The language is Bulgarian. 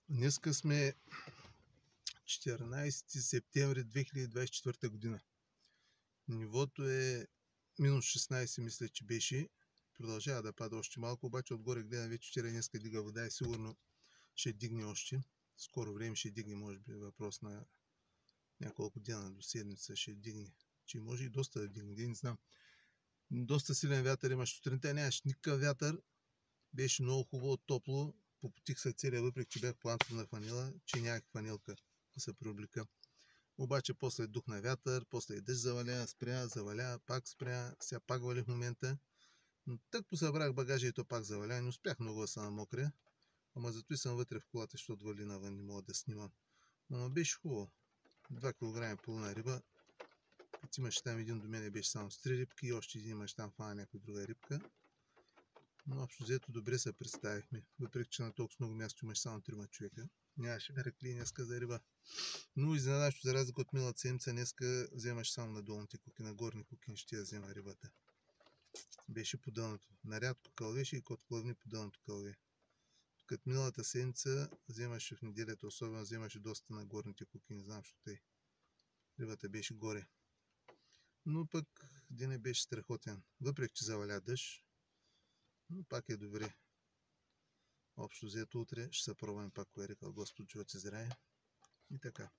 Днеска сме 14 септември 2024 година. Нивото е минус 16, мисля, че беше. Продължава да пада още малко, обаче отгоре гледам вече вчера и днеска дига вода и сигурно ще дигне още. Скоро време ще дигне, може би въпрос на няколко дена до седмица ще дигне. Че може и доста да дигне, не знам. Доста силен вятър имаше сутринта, нямаше никакъв вятър. Беше много хубаво, топло. Попотих се целия, въпреки че бях планцов на фанила, че нямах фанилка да се преоблека. Обаче после духна вятър, после и дъжд заваля, спря, заваля, пак спря, сега пак вали в момента. Но тък посъбрах багажа и то пак заваля, не успях много да се намокря. Ама зато и съм вътре в колата, защото вали навън, не мога да снимам. Но беше хубаво. 2 кг половина риба. Като имаше там един до мене беше само с 3 рибки и още един имаше там фана някоя друга рибка. Но общо взето добре се представихме. Въпреки че на толкова много място имаше само 3 човека. Нямаше меракли днеска за риба. Но изненадащо, за разлика от миналата седмица, днеска вземаш само на долните куки, на горни куки не ще я взема рибата. Беше по дъното. Нарядко кълвеше и кот клъвни по дъното кълве. Като миналата седмица вземаше в неделята, особено вземаше доста на горните куки, не знам защо тъй. Рибата беше горе. Но пък денят беше страхотен. Въпреки че заваля дъжд, но пак е добре. Общо взето утре ще се пробваме пак, кое е рекал Господ, живот и здраве. И така.